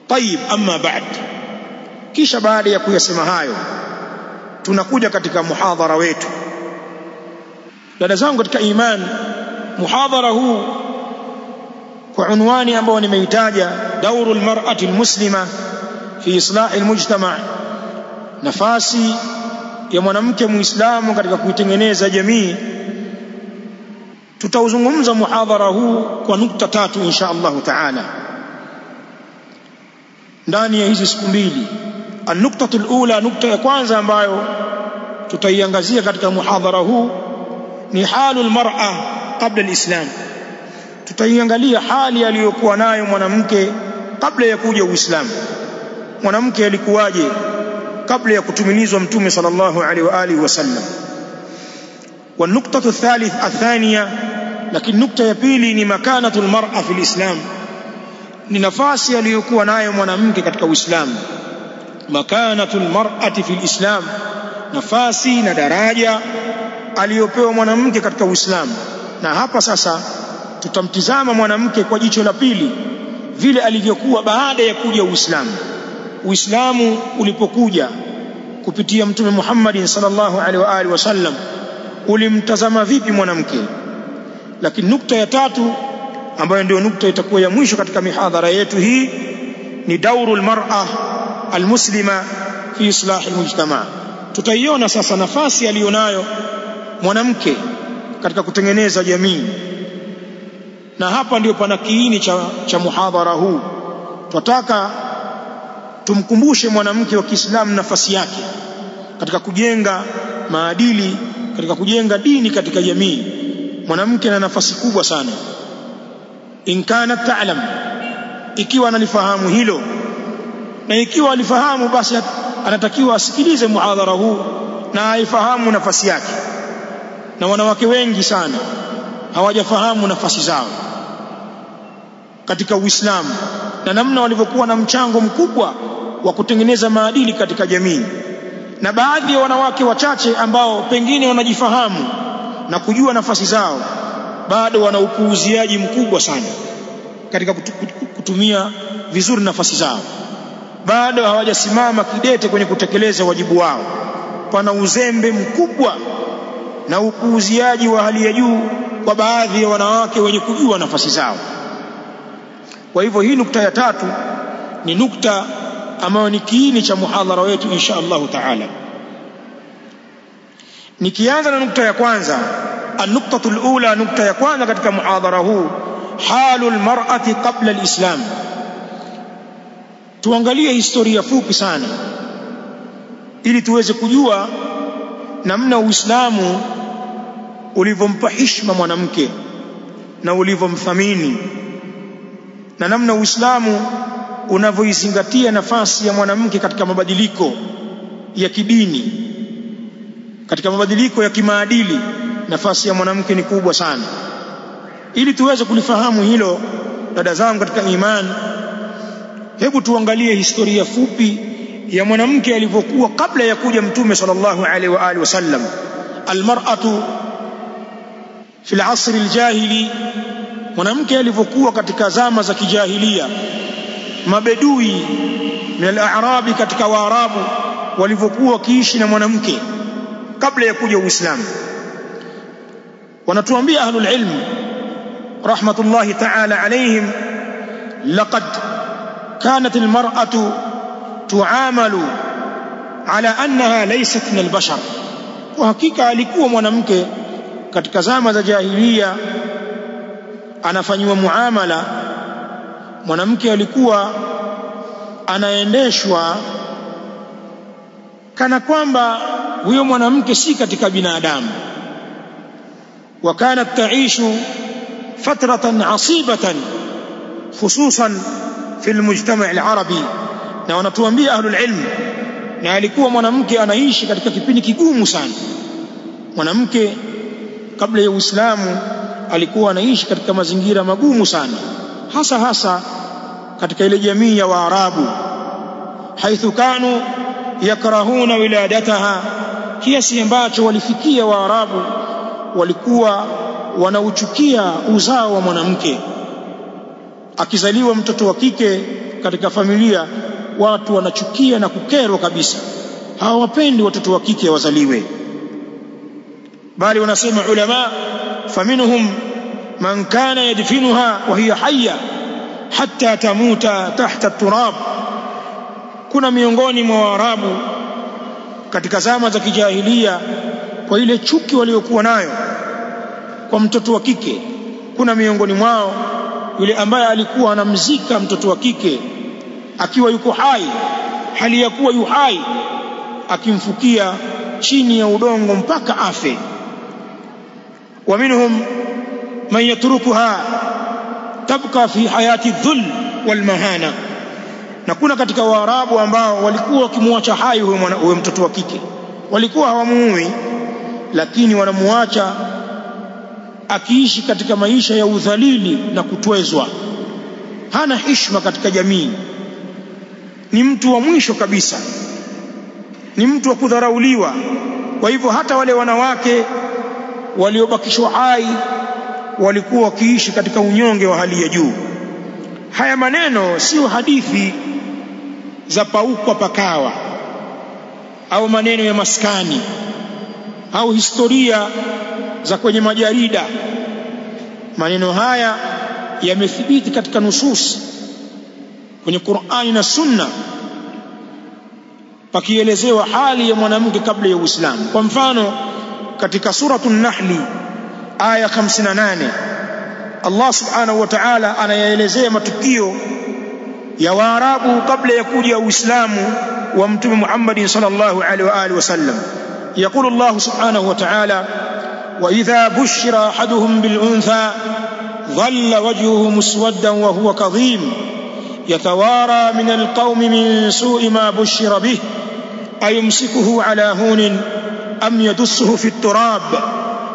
Tayib, amma ba'd, kisha baada ya kuyasema hayo tunakuja katika muhadhara wetu. Dada zangu katika iman, muhadhara huu kwa unwani ambao nimeitaja, dauru almar'ati almuslima fi islah almujtama', nafasi ya mwanamke muislamu katika kuitengeneza jamii. Tutauzungumza muhadhara huu kwa nukta tatu insha Allah taala ndani ya hizi siku mbili. An-nuktatu al-ula, nukta ya kwanza ambayo tutaiangazia katika muhadhara huu ni halul mar'a kabla al-islam. Tutaiangalia hali aliyokuwa nayo mwanamke kabla ya kuja Uislamu. Mwanamke alikuwaje kabla ya kutumilizwa Mtume sallallahu alaihi wa alihi wasallam. Wa nuktatu athaniya, lakini nukta ya pili ni makanatul mar'a fil islam, ni nafasi aliyokuwa nayo mwanamke katika Uislamu. Makanatul mar'ati fil islam, nafasi na daraja aliyopewa mwanamke katika Uislamu. Na hapa sasa tutamtizama mwanamke kwa jicho la pili, vile alivyokuwa baada ya kuja Uislamu. Uislamu ulipokuja kupitia Mtume Muhammad sallallahu alaihi wa alihi wasallam, ulimtazama vipi mwanamke? Lakini nukta ya tatu ambayo ndio nukta itakuwa ya mwisho katika mihadhara yetu hii ni daurul mar'a almuslima fi islah almujtama'. Tutaiona sasa nafasi aliyonayo mwanamke katika kutengeneza jamii, na hapa ndio pana kiini cha muhadhara huu. Tunataka tumkumbushe mwanamke wa Kiislamu nafasi yake katika kujenga maadili, katika kujenga dini katika jamii. Mwanamke ana nafasi kubwa sana. In kana ta'lam, ikiwa analifahamu hilo, na ikiwa alifahamu basi anatakiwa asikilize muhadhara huu na aifahamu nafasi yake. Na wanawake wengi sana hawajafahamu nafasi zao katika Uislamu na namna walivyokuwa na mchango mkubwa wa kutengeneza maadili katika jamii. Na baadhi ya wanawake wachache ambao pengine wanajifahamu na kujua nafasi zao, bado wana upuuziaji mkubwa sana katika kutumia vizuri nafasi zao. Bado hawajasimama kidete kwenye kutekeleza wajibu wao. Pana uzembe mkubwa na upuuziaji wa hali ya juu kwa baadhi ya wanawake wenye kujua nafasi zao. Kwa hivyo hii nukta ya tatu ni nukta ambayo ni kiini cha muhadhara wetu insha Allah taala. Nikianza na nukta ya kwanza, an-nuktatu al-ula, nukta ya kwanza katika muhadhara huu, halul mar'ati qabla al-islam. Tuangalie historia fupi sana ili tuweze kujua namna Uislamu ulivyompa heshima mwanamke na ulivyomthamini, na namna Uislamu unavyoizingatia nafasi ya mwanamke katika mabadiliko ya kidini, katika mabadiliko ya kimaadili. Nafasi ya mwanamke ni kubwa sana. Ili tuweze kulifahamu hilo, dada zangu katika imani, hebu tuangalie historia fupi ya mwanamke alivyokuwa kabla ya kuja Mtume sallallahu alaihi wa alihi wasallam. Almar'atu fi al-asr al-jahili, mwanamke alivyokuwa katika zama za kijahilia. Mabedui min al-a'rabi, katika Waarabu walivyokuwa wakiishi na mwanamke kabla ya kuja Uislamu. Wanatuambia ahlul ilm rahmatullahi ta'ala alayhim, laqad kanat al-mar'atu tu'amalu ala annaha laysat min al-bashar. Kwa hakika alikuwa mwanamke katika zama za jahiliya anafanywa muamala. Mwanamke alikuwa anaendeshwa kana kwamba huyo mwanamke si katika binadamu. Wa kanat taishu fatratan asibatan khususan fi almujtama' alarabi. Na wanatuambia ahlul ilm, na alikuwa mwanamke anaishi katika kipindi kigumu sana. Mwanamke kabla ya Uislamu alikuwa anaishi katika mazingira magumu sana, hasa katika ile jamii ya Waarabu, haithu kanu yakrahuna wiladataha, kiasi ambacho walifikia Waarabu walikuwa wanauchukia uzao wa mwanamke. Akizaliwa mtoto wa kike katika familia watu wanachukia na kukerwa kabisa, hawapendi watoto wa kike wazaliwe, bali wanasema ulama, faminhum man kana yadfinuha wa hiya hayya hatta tamuta tahta turab. Kuna miongoni mwa Waarabu katika zama za kijahilia, kwa ile chuki waliokuwa nayo kwa mtoto wa kike, kuna miongoni mwao yule ambaye alikuwa anamzika mtoto wa kike akiwa yuko hai, hali ya kuwa yuhai, akimfukia chini ya udongo mpaka afe. Wa minhum man yatrukuha tabqa fi hayati dhul wal mahana. Na kuna katika Waarabu ambao walikuwa wakimwacha hai huyo mtoto wa kike, walikuwa hawamuui, lakini wanamuacha akiishi katika maisha ya udhalili na kutwezwa, hana heshima katika jamii, ni mtu wa mwisho kabisa, ni mtu wa kudharauliwa. Kwa hivyo hata wale wanawake waliobakishwa hai walikuwa wakiishi katika unyonge wa hali ya juu. Haya maneno sio hadithi za paukwa pakawa au maneno ya maskani au historia za kwenye majarida. Maneno haya yamethibiti katika nusus kwenye Qur'ani na Sunna, pakielezewa hali ya mwanamke kabla ya Uislamu. Kwa mfano katika suratul Nahli aya 58 Allah subhanahu wa ta'ala anayaelezea matukio ya Waarabu kabla ya kuja Uislamu wa Mtume Muhammad sallallahu alaihi wa alihi wasallam. Yaqulu Allah subhanahu wa ta'ala, wa idha bushira ahaduhum bil untha dhalla wajhuhu muswaddan wa huwa kadhim yatawara min al qawmi min su'i ma bushira bih ayumsikuhu ala hunin am yadussuhu fi at-turab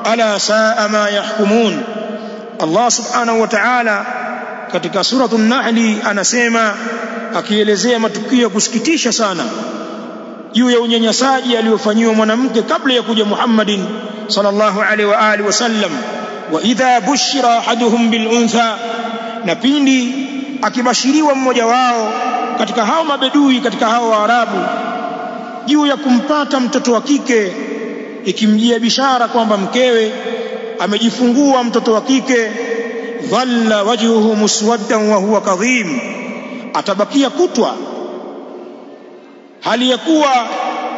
ala sa'a ma yahkumun. Allah subhanahu wa ta'ala katika suratul Nahli anasema, akielezea matukio ya kusikitisha sana juu ya unyanyasaji aliyofanyiwa mwanamke kabla ya kuja Muhammadin sallallahu alaihi wa alihi wasallam. Wa idha bushira ahaduhum bil untha, na pindi akibashiriwa mmoja wao katika hao mabedui, katika hao Waarabu, juu ya kumpata mtoto wa kike, ikimjia bishara kwamba mkewe amejifungua mtoto wa kike, dhalla wajhuhu muswaddan wa huwa kadhim, atabakia kutwa hali ya kuwa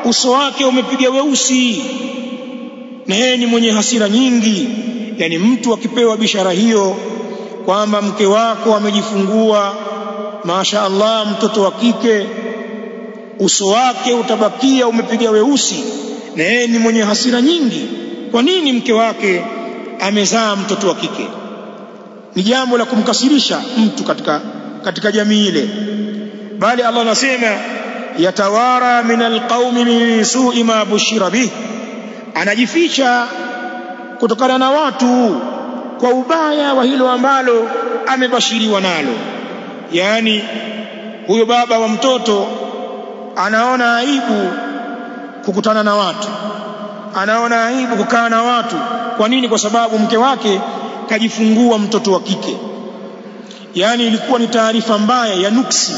uso wake umepiga weusi na yeye ni mwenye hasira nyingi. Yani mtu akipewa bishara hiyo kwamba mke wako amejifungua, masha Allah, mtoto wa kike, uso wake utabakia umepiga weusi na yeye ni mwenye hasira nyingi. Kwa nini? Mke wake amezaa mtoto wa kike. Ni jambo la kumkasirisha mtu katika jamii ile. Bali Allah anasema, yatawara min alqaumi min su'i ma bushira bih, anajificha kutokana na watu kwa ubaya wa hilo ambalo amebashiriwa nalo. Yani huyo baba wa mtoto anaona aibu kukutana na watu, anaona aibu kukaa na watu. Kwa nini? Kwa sababu mke wake kajifungua mtoto wa kike. Yani ilikuwa ni taarifa mbaya ya nuksi,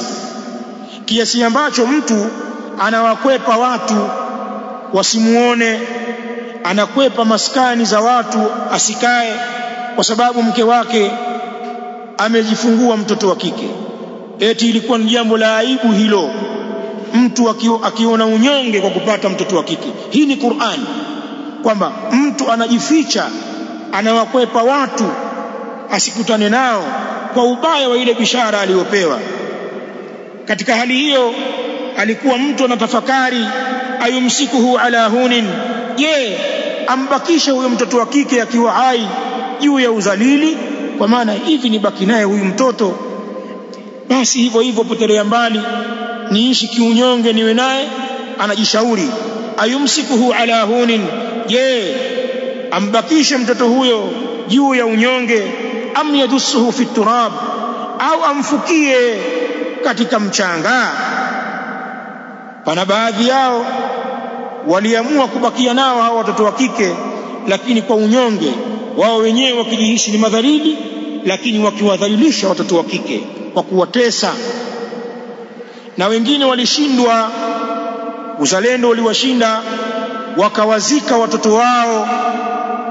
kiasi ambacho mtu anawakwepa watu wasimuone, anakwepa maskani za watu asikae, kwa sababu mke wake amejifungua mtoto wa kike. Eti ilikuwa ni jambo la aibu hilo, mtu akiona unyonge kwa kupata mtoto wa kike. Hii ni Qur'an, kwamba mtu anajificha, anawakwepa watu asikutane nao kwa ubaya wa ile bishara aliyopewa. Katika hali hiyo alikuwa mtu anatafakari, ayumsikuhu ala hunin, je, ambakisha huyo mtoto wa kike akiwa hai juu ya uzalili? Kwa maana hivi ni baki naye huyu mtoto, basi hivyo hivyo potelea mbali, niishi kiunyonge niwe naye. Anajishauri, ayumsikuhu ala hunin, je, ambakishe mtoto huyo juu ya unyonge, am yadussuhu fi turab, au amfukie katika mchanga. Pana baadhi yao waliamua kubakia nao hao watoto wa kike, lakini kwa unyonge wao wenyewe, wakijihisi ni madhalili, lakini wakiwadhalilisha watoto wa kike kwa kuwatesa na wengine walishindwa, uzalendo uliwashinda, wakawazika watoto wao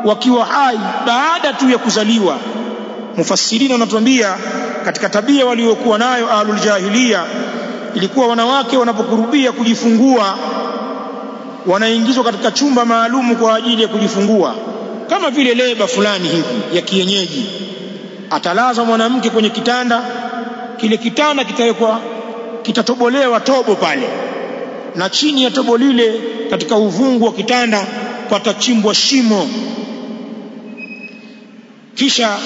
wakiwa hai baada tu ya kuzaliwa. Mufassirina wanatuambia katika tabia waliokuwa nayo ahlul jahiliya ilikuwa wanawake wanapokurubia kujifungua wanaingizwa katika chumba maalumu kwa ajili ya kujifungua, kama vile leba fulani hivi ya kienyeji. Atalazwa mwanamke kwenye kitanda, kile kitanda kitatobolewa tobo pale, na chini ya tobo lile katika uvungu wa kitanda patachimbwa shimo. Kisha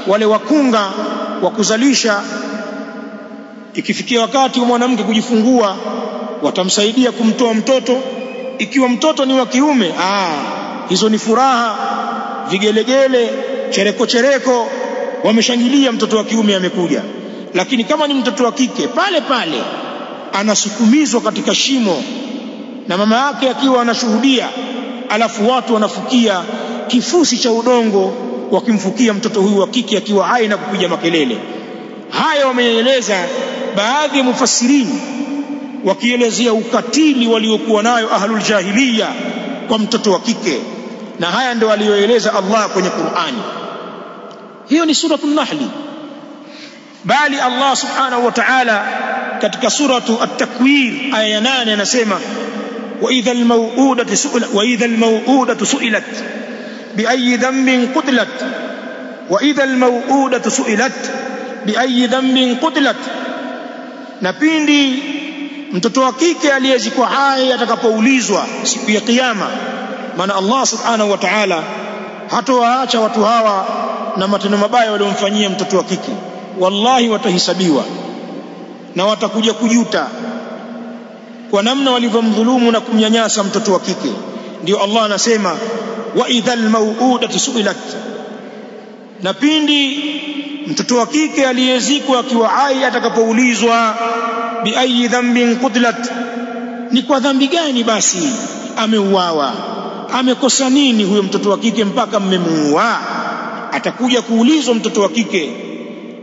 wale wakunga wa kuzalisha, ikifikia wakati wa mwanamke kujifungua, watamsaidia kumtoa mtoto. Ikiwa mtoto ni wa kiume, hizo ni furaha, vigelegele, chereko, wameshangilia mtoto wa kiume amekuja. Lakini kama ni mtoto wa kike, pale pale anasukumizwa katika shimo na mama yake akiwa anashuhudia, alafu watu wanafukia kifusi cha udongo wakimfukia mtoto huyu wa kike akiwa hai na kupiga makelele. Haya wameeleza baadhi ya mufassirini wakielezea ukatili waliokuwa nayo ahlul jahiliya kwa mtoto wa kike, na haya ndio aliyoeleza Allah kwenye Qur'ani. Hiyo ni suratul Nahl. Bali Allah subhanahu wa ta'ala katika suratu at-Takwir aya ya 8 anasema wa idha al-maw'udatu su'ilat biayyi dhanbin qutilat wa idha al-maw'udatu su'ilat biayyi dhanbin qutilat, na pindi mtoto wa kike aliyezikwa hai atakapoulizwa siku ya kiyama. Maana Allah subhanahu wa ta'ala hatowaacha watu hawa na matendo mabaya waliomfanyia mtoto wa kike. Wallahi watahisabiwa na watakuja kujuta kwa namna walivyomdhulumu na kumnyanyasa mtoto wa kike. Ndio Allah anasema wa idhal maw'udatu su'ilat, na pindi mtoto wa kike aliyezikwa akiwa hai atakapoulizwa bi ayi dhanbin qutilat, ni kwa dhambi gani basi ameuawa, amekosa nini huyo mtoto wa kike mpaka mmemuua? Atakuja kuulizwa mtoto wa kike,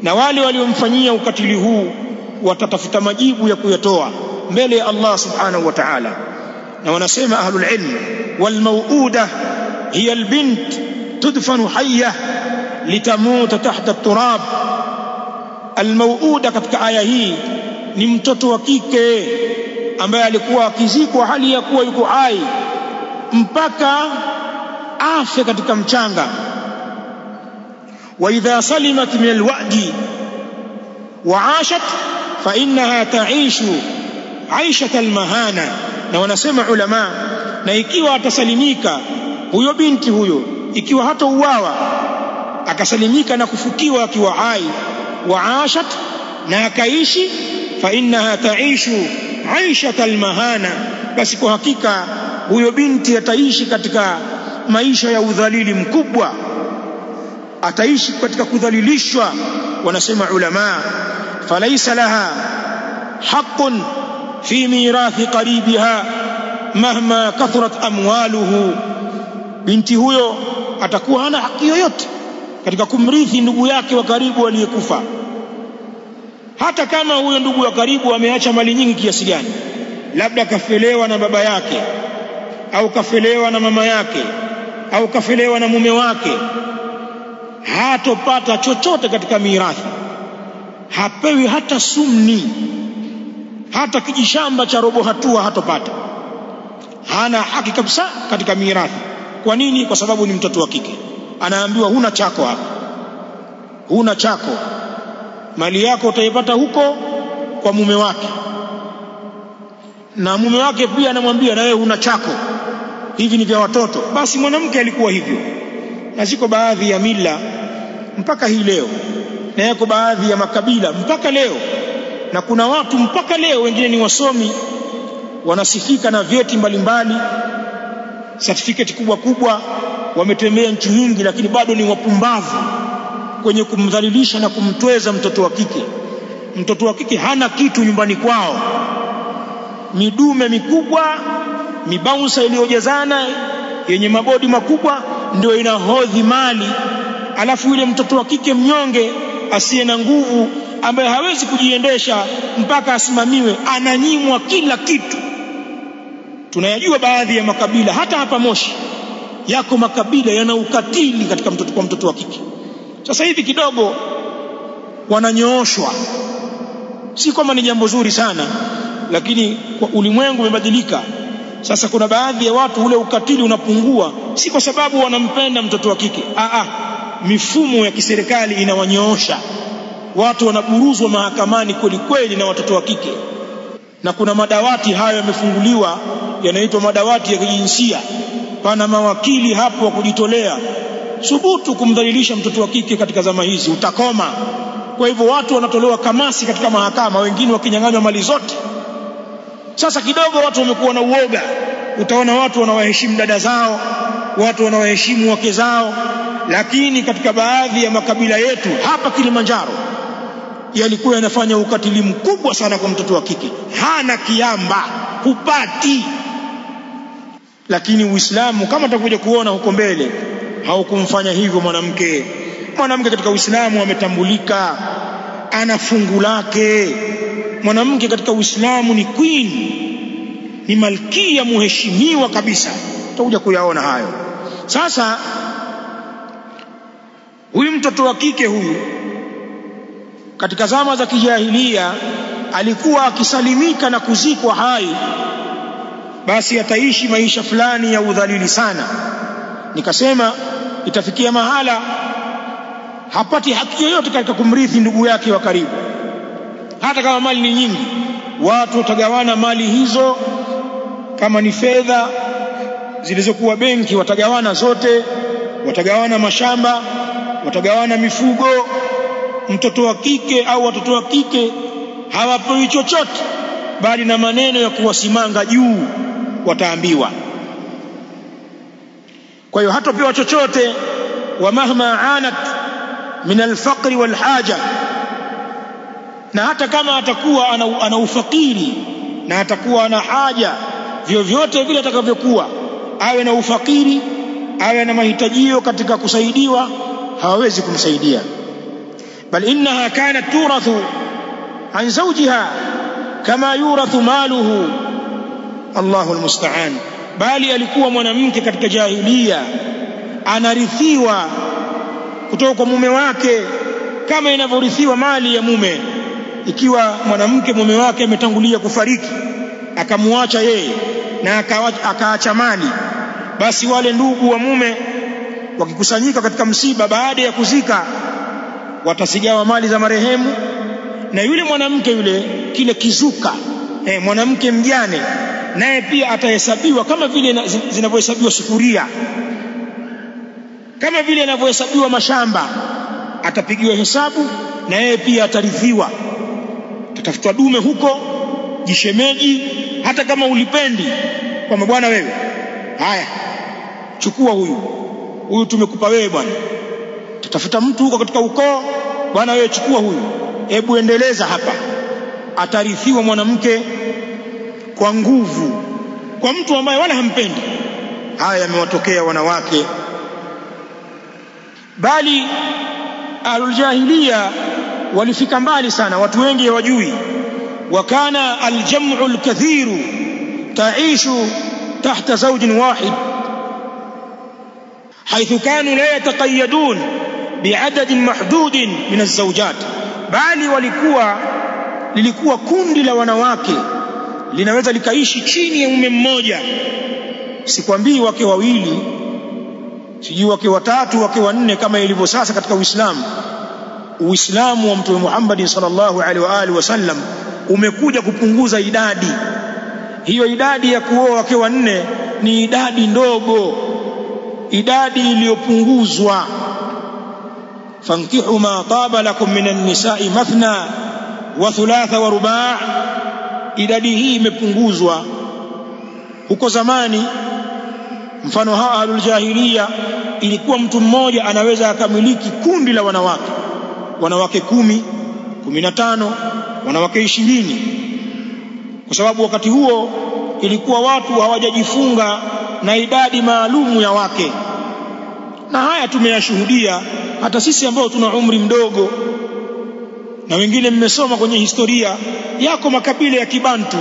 na wale waliomfanyia ukatili huu watatafuta majibu ya kuyatoa mbele ya Allah subhanahu wa ta'ala. Na wanasema ahlul ilm, wal maw'uda hiya al bint tudfanu hayya litamuta tahta at-turab. Al maw'uda katika aya hii ni mtoto wa kike ambaye alikuwa akizikwa hali ya kuwa yuko hai mpaka afe katika mchanga. Wa idha salimat min alwa'di wa 'ashat fa innaha ta'ishu 'aishat almahana. Na wanasema ulama, na ikiwa atasalimika huyo binti huyo, ikiwa hatauawa akasalimika na kufukiwa akiwa hai, wa 'ashat, na akaishi, fa innaha ta'ishu 'aishat almahana, basi kwa hakika huyo binti ataishi katika maisha ya udhalili mkubwa, ataishi katika kudhalilishwa. Wanasema ulama, falaysa laha haqqun fi mirathi qaribiha mahma kathurat amwaluhu, binti huyo atakuwa hana haki yoyote katika kumrithi ndugu yake wa karibu aliyekufa, hata kama huyo ndugu wa karibu ameacha mali nyingi kiasi gani, labda kafelewa na baba yake au kafelewa na mama yake au kafelewa na mume wake, hatopata chochote katika mirathi. Hapewi hata sumni, hata kijishamba cha robo hatua hatopata. Hana haki kabisa katika mirathi. Kwa nini? Kwa sababu ni mtoto wa kike. Anaambiwa huna chako hapa, huna chako, mali yako utaipata huko kwa mume wake, na mume wake pia anamwambia na wewe huna chako, hivi ni vya watoto. Basi mwanamke alikuwa hivyo, na ziko baadhi ya mila mpaka hii leo, na yako baadhi ya makabila mpaka leo, na kuna watu mpaka leo wengine ni wasomi, wanasifika na vyeti mbalimbali, certificate kubwa kubwa, wametembea nchi nyingi, lakini bado ni wapumbavu kwenye kumdhalilisha na kumtweza mtoto wa kike. Mtoto wa kike hana kitu nyumbani kwao, midume mikubwa, mibaunsa iliyojazana yenye mabodi makubwa ndio inahodhi mali, alafu yule mtoto wa kike mnyonge asiye na nguvu ambaye hawezi kujiendesha mpaka asimamiwe, ananyimwa kila kitu. Tunayajua baadhi ya makabila, hata hapa Moshi yako makabila yana ukatili katika mtoto wa kike. Sasa hivi kidogo wananyooshwa, si kama ni jambo zuri sana, lakini kwa ulimwengu umebadilika. Sasa kuna baadhi ya watu ule ukatili unapungua, si kwa sababu wanampenda mtoto wa kike. Mifumo ya kiserikali inawanyoosha watu, wanaburuzwa mahakamani kweli kweli na watoto wa kike. Na kuna madawati hayo yamefunguliwa, yanaitwa madawati ya kijinsia. Pana mawakili hapo wa kujitolea. Subutu kumdhalilisha mtoto wa kike katika zama hizi, utakoma. Kwa hivyo watu wanatolewa kamasi katika mahakama, wengine wakinyang'anywa mali zote. Sasa kidogo watu wamekuwa na uoga. Utaona watu wanawaheshimu dada zao, watu wanawaheshimu wake zao. Lakini katika baadhi ya makabila yetu hapa Kilimanjaro yalikuwa yanafanya ukatili mkubwa sana kwa mtoto wa kike. Hana kiamba, hupati. Lakini Uislamu, kama tutakuja kuona huko mbele, haukumfanya hivyo mwanamke. Mwanamke katika Uislamu ametambulika, ana fungu lake. Mwanamke katika Uislamu ni queen, ni malkia muheshimiwa kabisa. Tutakuja kuyaona hayo. Sasa huyu mtoto wa kike huyu katika zama za kijahilia alikuwa akisalimika na kuzikwa hai, basi ataishi maisha fulani ya udhalili sana. Nikasema itafikia mahala hapati haki yoyote katika kumrithi ndugu yake wa karibu, hata kama mali ni nyingi. Watu watagawana mali hizo, kama ni fedha zilizokuwa benki watagawana zote, watagawana mashamba, watagawana mifugo. Mtoto wa kike au watoto wa kike hawapewi chochote, bali na maneno ya kuwasimanga juu wataambiwa. Kwa hiyo hatapewa chochote. Wa mahma anat min alfaqri walhaja, na hata kama atakuwa ana ufakiri na atakuwa ana haja, vyovyote vile atakavyokuwa, awe na ufakiri, awe na mahitajio katika kusaidiwa, hawawezi kumsaidia. Bal innaha kanat turathu an zawjiha kama yurathu maluhu. Allahu almusta'an. Bali alikuwa mwanamke katika jahiliya anarithiwa kutoka kwa mume wake kama inavyorithiwa mali ya mume. Ikiwa mwanamke mume wake ametangulia kufariki, akamuacha yeye na akaacha mali, basi wale ndugu wa mume wakikusanyika katika msiba, baada ya kuzika, watasigawa mali za marehemu. Na yule mwanamke yule, kile kizuka, mwanamke mjane, naye pia atahesabiwa kama vile zinavyohesabiwa sufuria, kama vile yanavyohesabiwa mashamba. Atapigiwa hesabu na yeye pia atarithiwa. Tatafutwa dume huko, jishemeji, hata kama ulipendi, kwamba bwana wewe, haya chukua huyu tumekupa wewe bwana. Tatafuta mtu huko katika ukoo, bwana wewe chukua huyu, hebu endeleza hapa. Atarithiwa mwanamke kwa nguvu, kwa mtu ambaye wala hampendi. Haya yamewatokea wanawake. Bali ahlul jahiliya walifika mbali sana, watu wengi hawajui. Wakana aljam'u alkathiru taishu tahta zawjin wahid, haithu kanu la yataqayyadun bi'adadin mahdudin min alzawjat. Bali lilikuwa kundi la wanawake linaweza likaishi chini ya mume mmoja. Sikwambii wake wawili, sijui wake watatu, wake wanne kama ilivyo sasa katika Uislamu. Uislamu wa Mtume Muhammad sallallahu alaihi wa alihi wasallam umekuja kupunguza idadi hiyo. Idadi ya kuoa wake wanne ni idadi ndogo, idadi iliyopunguzwa. fankihu ma taba lakum minan nisa'i mathna wa thulatha wa ruba'. Idadi hii imepunguzwa. Huko zamani, mfano ahlul jahiliya, ilikuwa mtu mmoja anaweza akamiliki kundi la wanawake 10, 15, wanawake 20, kwa sababu wakati huo ilikuwa watu hawajajifunga na idadi maalumu ya wake. Na haya tumeyashuhudia hata sisi ambao tuna umri mdogo. na wengine mmesoma kwenye historia yako makabila ya Kibantu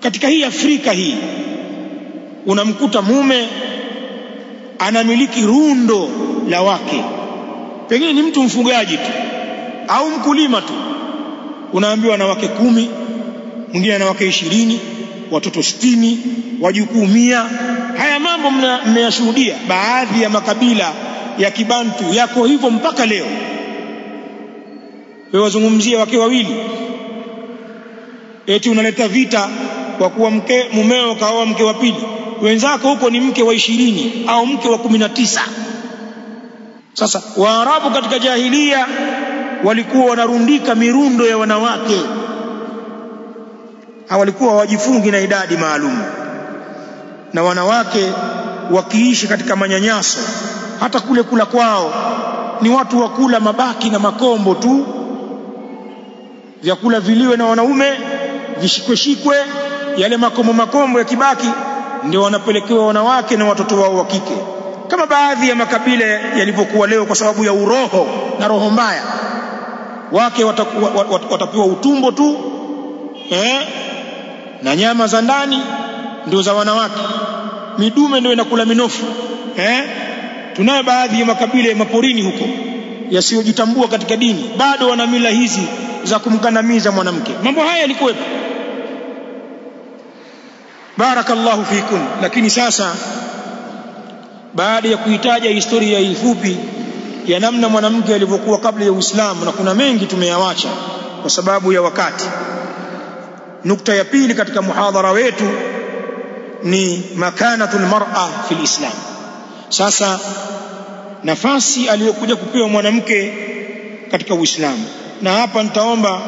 katika hii Afrika hii, unamkuta mume anamiliki rundo la wake, pengine ni mtu mfugaji tu au mkulima tu, unaambiwa na wake 10, mwingine ana wake 20, watoto 60, wajukuu 100. Haya mambo mmeyashuhudia. Baadhi ya makabila ya Kibantu yako hivyo mpaka leo. Wewe wazungumzia wake wawili, eti unaleta vita kwa kuwa mumeo kaoa mke wa pili, wenzako huko ni mke wa 20 au mke wa 19. Sasa Waarabu katika jahilia walikuwa wanarundika mirundo ya wanawake, hawalikuwa wajifungi na idadi maalum, na wanawake wakiishi katika manyanyaso. Hata kule kula kwao ni watu wa kula mabaki na makombo tu, vyakula viliwe na wanaume, vishikwe yale makombo ya kibaki ndio wanapelekewa wanawake na watoto wao wa kike, kama baadhi ya makabila yalivyokuwa leo. Kwa sababu ya uroho na roho mbaya, wake watapewa utumbo tu na nyama za ndani ndio za wanawake, midume ndio inakula minofu. Tunayo baadhi ya makabila ya maporini huko yasiyojitambua katika dini, bado wana mila hizi za kumkandamiza mwanamke. Mambo haya yalikuwepo. Barakallahu fikum. Lakini sasa, baada ya kuitaja historia hii fupi ya namna mwanamke alivyokuwa kabla ya Uislamu, na kuna mengi tumeyawacha kwa sababu ya wakati, nukta ya pili katika muhadhara wetu ni makanatul mar'a fil Islam. Sasa nafasi aliyokuja kupewa mwanamke katika Uislamu, na hapa nitaomba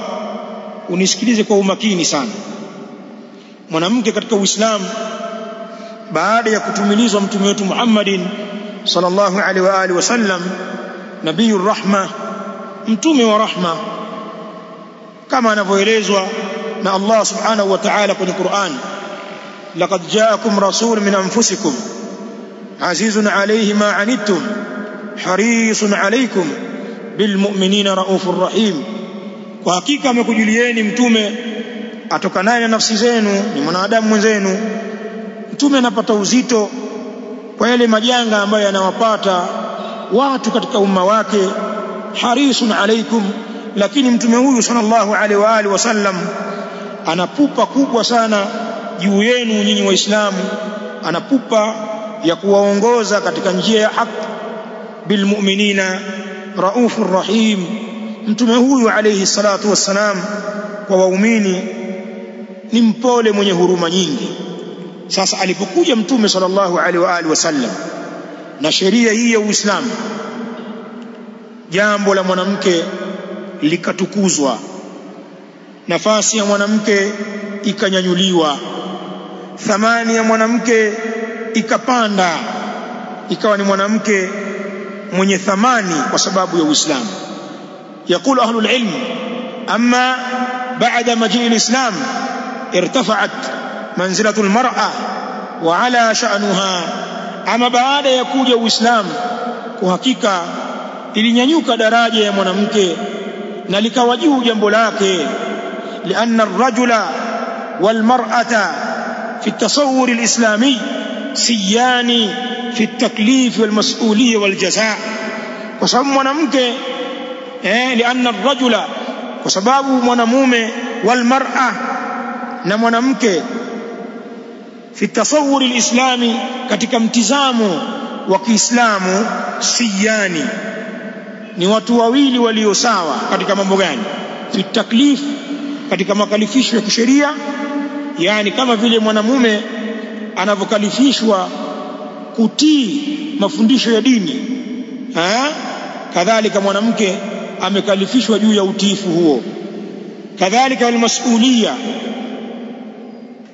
unisikilize kwa umakini sana. Mwanamke katika Uislamu, baada ya kutumilizwa mtume wetu Muhammadin sallallahu alaihi wa alihi wasallam, nabiyur rahma, mtume wa rahma, kama anavyoelezwa na Allah subhanahu wa ta'ala kwenye Qur'an, laqad ja'akum rasulun min anfusikum azizun alayhi ma anittum harisun alaykum bilmu'minina raufur rahim. Kwa hakika amekujulieni mtume atokanaye na nafsi zenu, ni mwanadamu mwenzenu. Mtume anapata uzito kwa yale majanga ambayo yanawapata watu katika umma wake, harisun alaykum. Lakini mtume huyu sallallahu alaihi wa alihi wasallam anapupa kubwa sana juu yenu nyinyi Waislamu, anapupa ya kuwaongoza katika njia ya haki. Bilmu'minina raufur rahim. Mtume huyu alayhi salatu wassalam kwa waumini ni mpole, mwenye huruma nyingi. Sasa alipokuja mtume sallallahu alaihi wa alihi wasallam na sheria hii ya Uislamu, jambo la mwanamke likatukuzwa, nafasi ya mwanamke ikanyanyuliwa, thamani ya mwanamke ikapanda, ikawa ni mwanamke mwenye thamani kwa sababu ya Uislamu. يقول أهل العلم أما بعد مجيء الإسلام ارتفعت منزلة المرأة وعلى شأنها. أما بعد يكوج الإسلام kuhakika ilinyanyuka daraja ya mwanamke na likawa juu jambo lake. لأن الرجل والمرأة في التصور الإسلامي سيان في التكليف والمسؤولية والجزاء. kwa sababu mwanamke لأن الرجل kwa sababu mwanamume والمرأة na mwanamke fi tasawur alislami katika mtizamo wa Kiislamu siyani ni watu wawili walio sawa katika mambo gani? Fi taklif, katika makalifisho ya kisheria, yani kama vile mwanamume anavyokalifishwa kutii mafundisho ya dini, kadhalika mwanamke amekalifishwa juu ya utiifu huo. Kadhalika almasulia,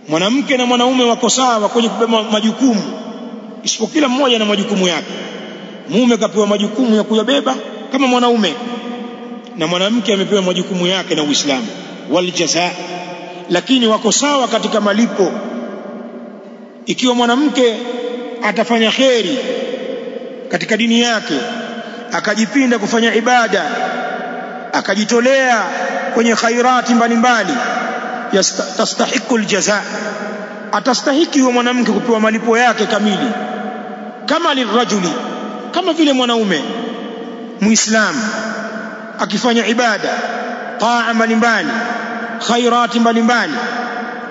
mwanamke na mwanaume wako sawa kwenye kubeba majukumu, isipokuwa kila mmoja na majukumu yake. Mume kapewa majukumu ya kuyabeba kama mwanaume, na mwanamke amepewa majukumu yake na Uislamu. Wal jazaa, lakini wako sawa katika malipo. Ikiwa mwanamke atafanya kheri katika dini yake, akajipinda kufanya ibada, akajitolea kwenye khairati mbalimbali, tastahiqu aljaza, atastahiki huyo mwanamke kupewa malipo yake kamili, kama lirajuli, kama vile mwanaume muislamu akifanya ibada, taa mbalimbali, khairati mbalimbali,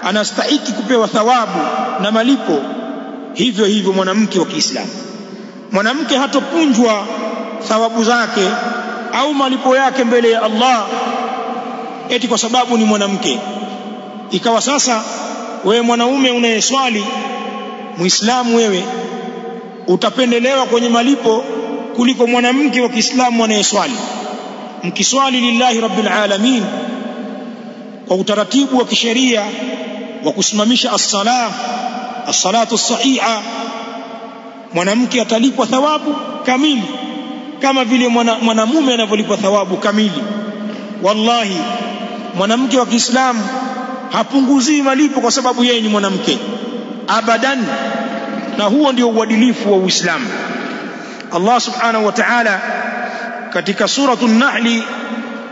anastahiki kupewa thawabu na malipo. Hivyo hivyo mwanamke wa Kiislamu, mwanamke hatopunjwa thawabu zake au malipo yake mbele ya Allah eti kwa sababu ni mwanamke. Ikawa sasa wewe mwanaume unayeswali, muislamu, wewe utapendelewa kwenye malipo kuliko mwanamke wa Kiislamu anayeswali. Mkiswali lillahi rabbil alamin kwa utaratibu wa kisheria wa kusimamisha as-salatu as-sahiha, mwanamke atalipwa thawabu kamili kama vile mwanamume anavyolipwa thawabu kamili. Wallahi, mwanamke wa Kiislamu hapunguzii malipo kwa sababu yeye ni mwanamke, abadan. Na huo ndio uadilifu wa Uislamu. Allah subhanahu wa ta'ala katika suratu an-Nahl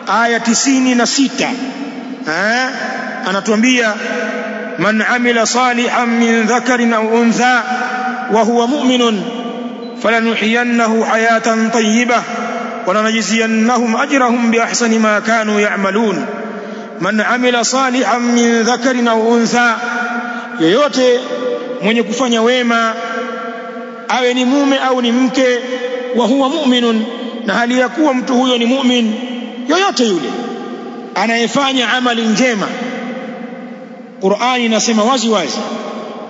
aya 96 anatuambia, man amila salihan min dhakarin aw untha wa huwa mu'minun falanuhyiyannahu hayatan tayyibah wa lanajziyannahum ajrahum bi ahsani ma kanu ya'malun. Man amila salihan min dhakarin aw untha, yoyote mwenye kufanya wema, awe ni mume au ni mke, wa huwa mu'minun, na hali ya kuwa mtu huyo ni mu'min, yoyote yule anayefanya amali njema. Qur'ani inasema wazi wazi,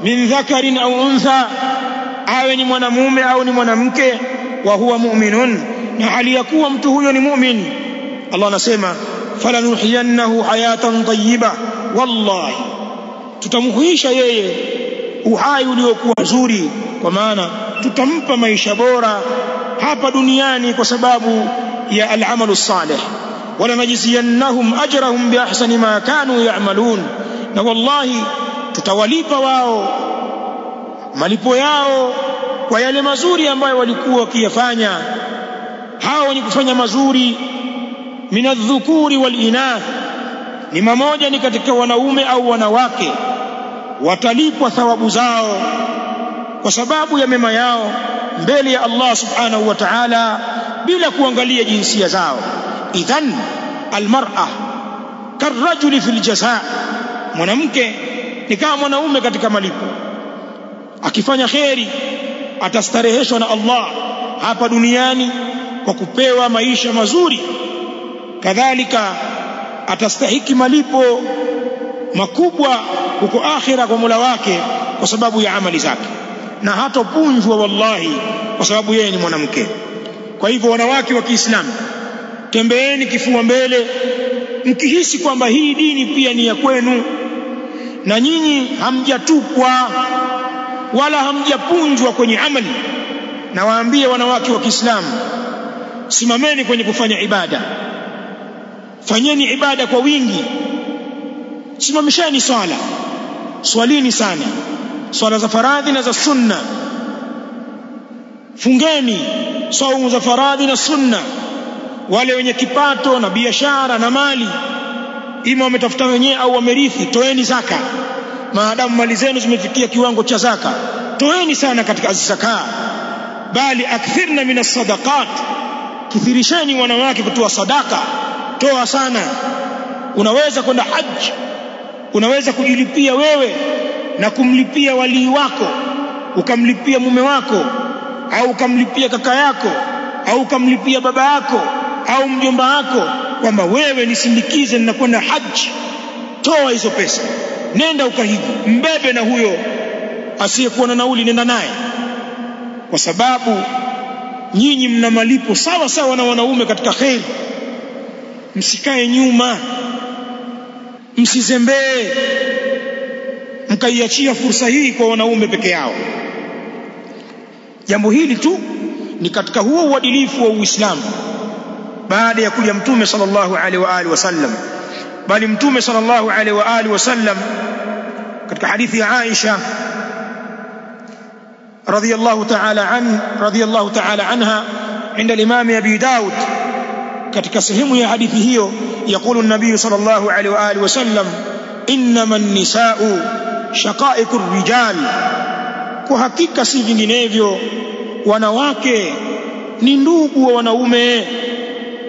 min dhakarin au untha, awe ni mwanamume au ni mwanamke, wa huwa mu'minun, na hali ya kuwa mtu huyo ni mu'min. Allah anasema falanuhyiyannahu hayatan tayyibah, wallahi tutamhuisha yeye uhai uliokuwa nzuri, kwa maana tutampa maisha bora hapa duniani kwa sababu ya al-amalu salih. Wala najziyannahum ajrahum bi ahsani ma kanu ya'malun, na wallahi tutawalipa wao malipo yao kwa yale mazuri ambayo walikuwa wakiyafanya. Hao wenye kufanya mazuri minadh-dhukuri wal-inath, ni mmoja ni katika wanaume au wanawake, watalipwa thawabu zao kwa sababu ya mema yao mbele ya Allah subhanahu wa ta'ala bila kuangalia jinsia zao. Idhan almar'a karrajuli fil jazaa, mwanamke ni kama mwanaume katika malipo. Akifanya kheri atastareheshwa na Allah hapa duniani kwa kupewa maisha mazuri, kadhalika atastahiki malipo makubwa huko akhira kwa Mola wake kwa sababu ya amali zake, na hatopunjwa wallahi kwa sababu yeye ni mwanamke. Kwa hivyo wanawake wa Kiislamu, tembeeni kifua mbele mkihisi kwamba hii dini pia ni ya kwenu, na nyinyi hamjatupwa wala hamjapunjwa kwenye amali. Na waambie wanawake wa Kiislamu, simameni kwenye kufanya ibada, fanyeni ibada kwa wingi, simamisheni swala, swalini sana swala za faradhi na za sunna, fungeni saumu za faradhi na sunna. Wale wenye kipato na biashara na mali, ima wametafuta wenyewe au wamerithi, toeni zaka. Maadamu mali zenu zimefikia kiwango cha zaka, toeni sana katika zaka. Bali akthirna minas sadaqat, kithirisheni wanawake kutoa sadaka, toa sana. Unaweza kwenda haji, unaweza kujilipia wewe na kumlipia walii wako, ukamlipia mume wako au ukamlipia kaka yako au ukamlipia baba yako au mjomba wako, kwamba wewe nisindikize ninakwenda haji. Toa hizo pesa, nenda ukahiji, mbebe na huyo asiyekuwa na nauli, nenda naye, kwa sababu nyinyi mna malipo sawa sawa na wanaume katika khair. Msikae nyuma, msizembee mkaiachia fursa hii kwa wanaume peke yao. Jambo hili tu ni katika huo uadilifu wa Uislamu baada ya kuja Mtume sallallahu alaihi wa alihi wasallam. Bali Mtume sallallahu alaihi wa alihi wasallam katika hadithi ya Aisha radhiyallahu ta'ala anha inda al-Imam Abi Daud katika sehemu ya hadithi hiyo yakulu an-nabii sallallahu alaihi wa alihi wasallam innama an-nisaa'u shaqa'iqur rijal, kwa hakika si vinginevyo wanawake ni ndugu wa wanaume,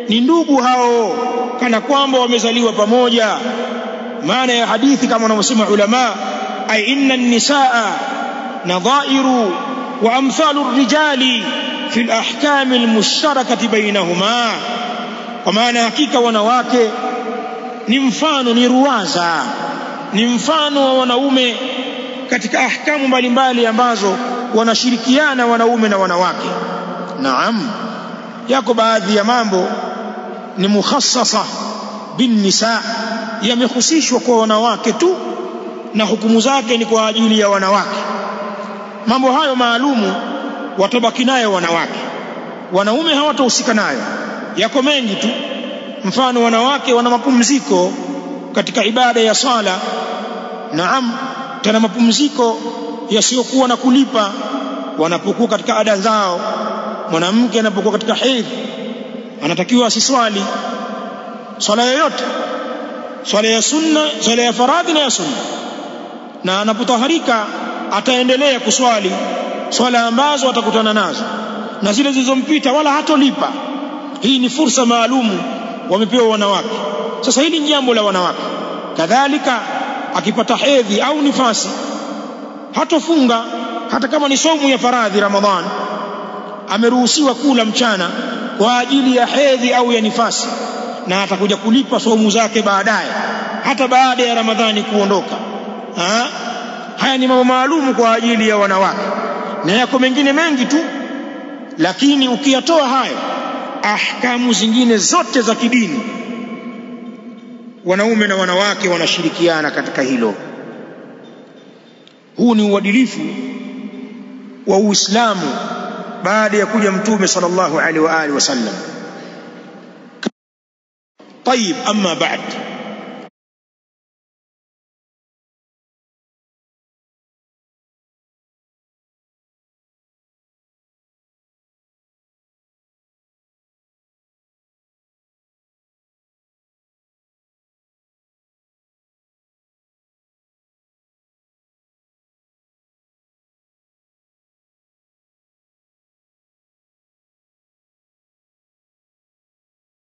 ni ndugu hao kana kwamba wamezaliwa pamoja. maana ya hadithi kama wanavyosema ulama, ay inna an-nisaa nadhairu wa amthalu ar-rijali fi al-ahkam al-mushtarakati bainahuma, kwa maana hakika wanawake ni mfano, ni ruwaza, ni mfano wa wanaume katika ahkamu mbalimbali ambazo wanashirikiana wanaume na wanawake. Naam, yako baadhi ya mambo ni mukhassasa bin nisa, yamehusishwa kwa wanawake tu na hukumu zake ni kwa ajili ya wanawake. Mambo hayo maalumu watabaki nayo wanawake, wanaume hawatahusika nayo. Yako mengi tu, mfano wanawake wana mapumziko katika ibada ya sala. Naam, tena mapumziko yasiyokuwa na kulipa wanapokuwa katika ada zao. Mwanamke anapokuwa katika hedhi anatakiwa asiswali swala yoyote, swala ya sunna, swala ya faradhi na ya sunna, na anapotaharika ataendelea kuswali swala ambazo atakutana nazo, na zile zilizompita wala hatolipa. Hii ni fursa maalumu wamepewa wanawake. Sasa hili ni jambo la wanawake. Kadhalika akipata hedhi au nifasi hatofunga, hata kama ni saumu ya faradhi Ramadhan, ameruhusiwa kula mchana kwa ajili ya hedhi au ya nifasi, na atakuja kulipa saumu zake baadaye, hata baada ya Ramadhani kuondoka. Haya ni mambo maalumu kwa ajili ya wanawake, na yako mengine mengi tu, lakini ukiyatoa hayo, ahkamu zingine zote za kidini wanaume na wanawake wanashirikiana katika hilo. Huu ni uadilifu wa Uislamu baada ya kuja Mtume sallallahu alaihi wa alihi wasallam. طيب, أما بعد